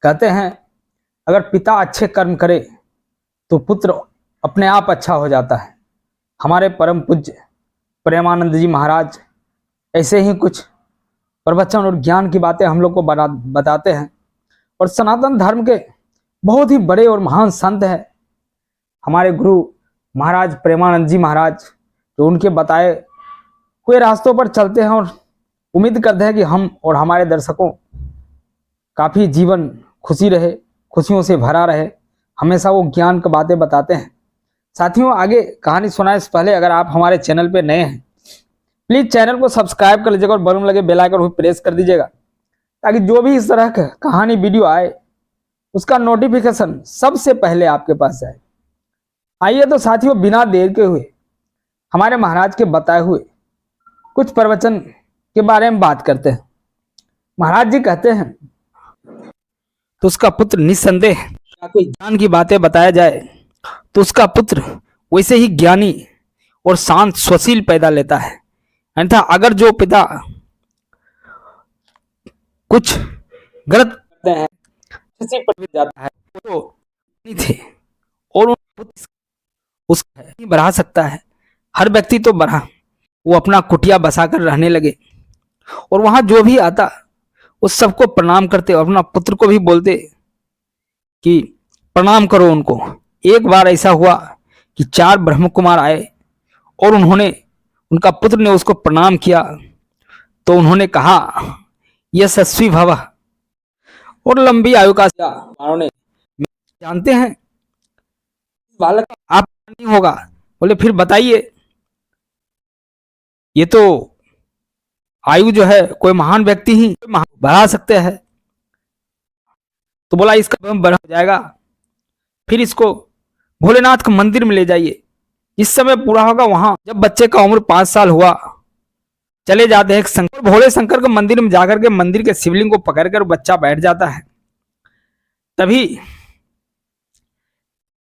कहते हैं अगर पिता अच्छे कर्म करे तो पुत्र अपने आप अच्छा हो जाता है। हमारे परम पूज्य प्रेमानंद जी महाराज ऐसे ही कुछ प्रवचन और ज्ञान की बातें हम लोग को बताते हैं। और सनातन धर्म के बहुत ही बड़े और महान संत हैं हमारे गुरु महाराज प्रेमानंद जी महाराज, जो उनके बताए हुए रास्तों पर चलते हैं। और उम्मीद करते हैं कि हम और हमारे दर्शकों काफ़ी जीवन खुशी रहे, खुशियों से भरा रहे। हमेशा वो ज्ञान की बातें बताते हैं। साथियों, आगे कहानी सुनाने से पहले अगर आप हमारे चैनल पे नए हैं, प्लीज़ चैनल को सब्सक्राइब कर लीजिएगा और बटन लगे बेल आइकन को प्रेस कर दीजिएगा, ताकि जो भी इस तरह का कहानी वीडियो आए उसका नोटिफिकेशन सबसे पहले आपके पास जाए। आइए तो साथियों, बिना देर के हुए हमारे महाराज के बताए हुए कुछ प्रवचन के बारे में बात करते हैं। महाराज जी कहते हैं तो उसका पुत्र निस्संदेह, कोई ज्ञान की बातें बताया जाए तो उसका पुत्र वैसे ही ज्ञानी और शांत स्वशील पैदा लेता है। अन्यथा अगर जो पिता कुछ गलत करते हैं, किसी पर जाता है, तो नहीं थे और उसका नहीं बढ़ा सकता है। हर व्यक्ति तो बढ़ा, वो अपना कुटिया बसाकर रहने लगे और वहां जो भी आता उस सबको प्रणाम करते और अपना पुत्र को भी बोलते कि प्रणाम करो उनको। एक बार ऐसा हुआ कि 4 ब्रह्म कुमार आए और उनका पुत्र ने उसको प्रणाम किया तो उन्होंने कहा यशस्वी भव, और लंबी आयु का ने जानते हैं बालक आप नहीं होगा। बोले फिर बताइए, ये तो आयु जो है कोई महान व्यक्ति ही बढ़ा सकते हैं। तो बोला इसका बढ़ जाएगा, फिर इसको भोलेनाथ के मंदिर में ले जाइए। इस समय पूरा होगा वहां। जब बच्चे का उम्र 5 साल हुआ, चले जाते हैं शंकर भोले शंकर के मंदिर में जाकर के मंदिर के शिवलिंग को पकड़कर बच्चा बैठ जाता है। तभी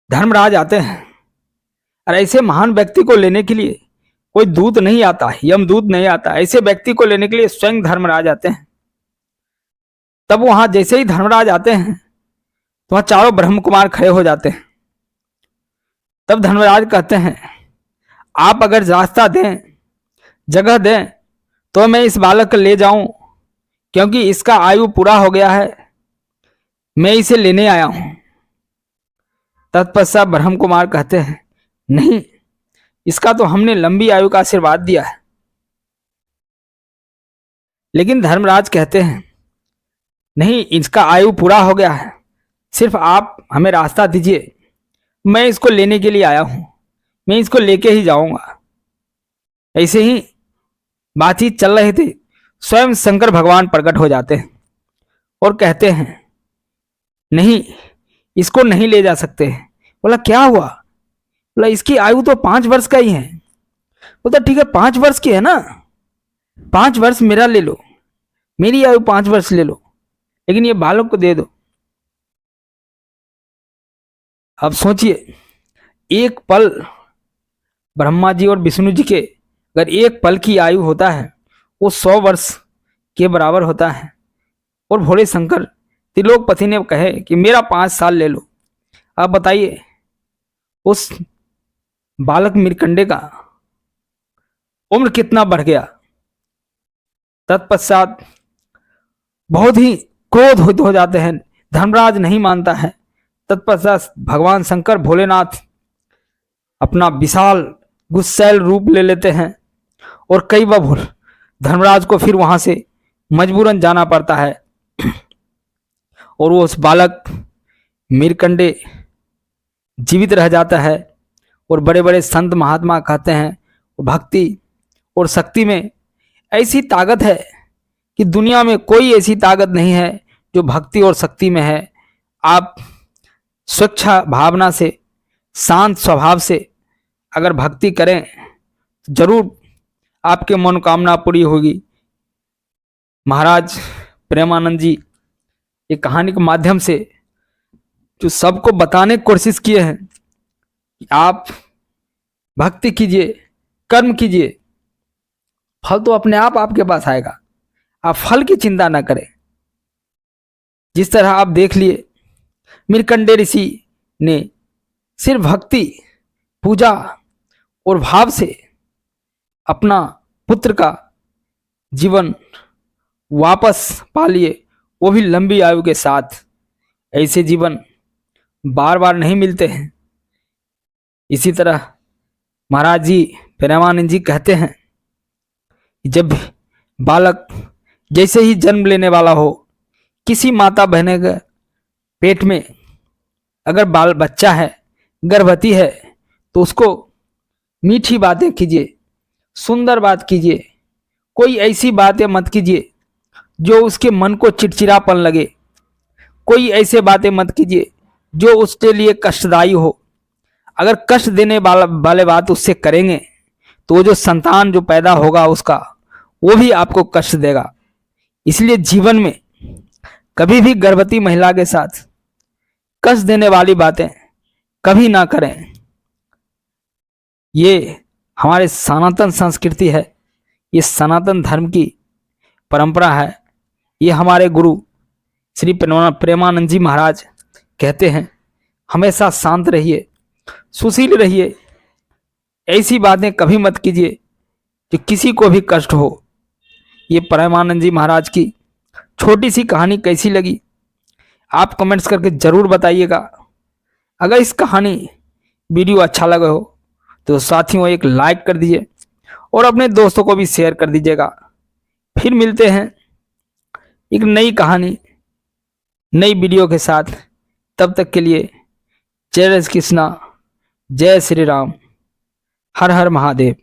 धर्मराज आते हैं और ऐसे महान व्यक्ति को लेने के लिए कोई दूत नहीं आता, यमदूत नहीं आता, ऐसे व्यक्ति को लेने के लिए स्वयं धर्मराज आते हैं। तब वहां जैसे ही धर्मराज आते हैं तो वहां चारों ब्रह्म कुमार खड़े हो जाते हैं। तब धर्मराज कहते हैं आप अगर रास्ता दें, जगह दें, तो मैं इस बालक को ले जाऊं, क्योंकि इसका आयु पूरा हो गया है, मैं इसे लेने आया हूं। तत्पश्चात ब्रह्म कुमार कहते हैं नहीं, इसका तो हमने लंबी आयु का आशीर्वाद दिया है। लेकिन धर्मराज कहते हैं नहीं, इसका आयु पूरा हो गया है, सिर्फ आप हमें रास्ता दीजिए, मैं इसको लेने के लिए आया हूं, मैं इसको लेके ही जाऊंगा। ऐसे ही बातचीत चल रही थी, स्वयं शंकर भगवान प्रकट हो जाते हैं और कहते हैं नहीं, इसको नहीं ले जा सकते। बोला क्या हुआ? बोला इसकी आयु तो 5 वर्ष का ही है। बोलता ठीक है, 5 वर्ष की है ना, 5 वर्ष मेरा ले लो, मेरी आयु 5 वर्ष ले लो, लेकिन ये बालक को दे दो। अब सोचिए, एक पल ब्रह्मा जी और विष्णु जी के अगर एक पल की आयु होता है वो 100 वर्ष के बराबर होता है। और भोले शंकर त्रिलोकपति ने कहे कि मेरा 5 साल ले लो। अब बताइए उस बालक मिरकंडे का उम्र कितना बढ़ गया। तत्पश्चात बहुत ही क्रोध हो जाते हैं, धर्मराज नहीं मानता है। तत्पश्चात भगवान शंकर भोलेनाथ अपना विशाल गुस्सैल रूप ले लेते हैं और कई बार धर्मराज को फिर वहां से मजबूरन जाना पड़ता है। और वो उस बालक मिरकंडे जीवित रह जाता है। और बड़े बड़े संत महात्मा कहते हैं भक्ति और शक्ति में ऐसी ताकत है कि दुनिया में कोई ऐसी ताकत नहीं है जो भक्ति और शक्ति में है। आप स्वच्छ भावना से, शांत स्वभाव से अगर भक्ति करें तो जरूर आपके मनोकामना पूरी होगी। महाराज प्रेमानंद जी ये कहानी के माध्यम से जो सबको बताने की कोशिश किए हैं कि आप भक्ति कीजिए, कर्म कीजिए, फल तो अपने आप आपके पास आएगा, आप फल की चिंता ना करें। जिस तरह आप देख लिए मार्कंडेय ऋषि ने सिर्फ भक्ति, पूजा और भाव से अपना पुत्र का जीवन वापस पा लिए, वो भी लंबी आयु के साथ। ऐसे जीवन बार बार नहीं मिलते हैं। इसी तरह महाराज जी प्रेमानंद जी कहते हैं, जब बालक जैसे ही जन्म लेने वाला हो, किसी माता बहने के पेट में अगर बाल बच्चा है, गर्भवती है, तो उसको मीठी बातें कीजिए, सुंदर बात कीजिए। कोई ऐसी बातें मत कीजिए जो उसके मन को चिड़चिड़ापन लगे। कोई ऐसे बातें मत कीजिए जो उसके लिए कष्टदायी हो। अगर कष्ट देने वाले बात उससे करेंगे तो वो जो संतान जो पैदा होगा उसका, वो भी आपको कष्ट देगा। इसलिए जीवन में कभी भी गर्भवती महिला के साथ कष्ट देने वाली बातें कभी ना करें। ये हमारे सनातन संस्कृति है, ये सनातन धर्म की परंपरा है। ये हमारे गुरु श्री प्रेमानंद जी महाराज कहते हैं, हमेशा शांत रहिए, सुशील रहिए, ऐसी बातें कभी मत कीजिए कि किसी को भी कष्ट हो। ये प्रेमानंद जी महाराज की छोटी सी कहानी कैसी लगी आप कमेंट्स करके ज़रूर बताइएगा। अगर इस कहानी वीडियो अच्छा लगा हो तो साथियों एक लाइक कर दीजिए और अपने दोस्तों को भी शेयर कर दीजिएगा। फिर मिलते हैं एक नई कहानी, नई वीडियो के साथ। तब तक के लिए जय कृष्णा, जय श्री राम, हर हर महादेव।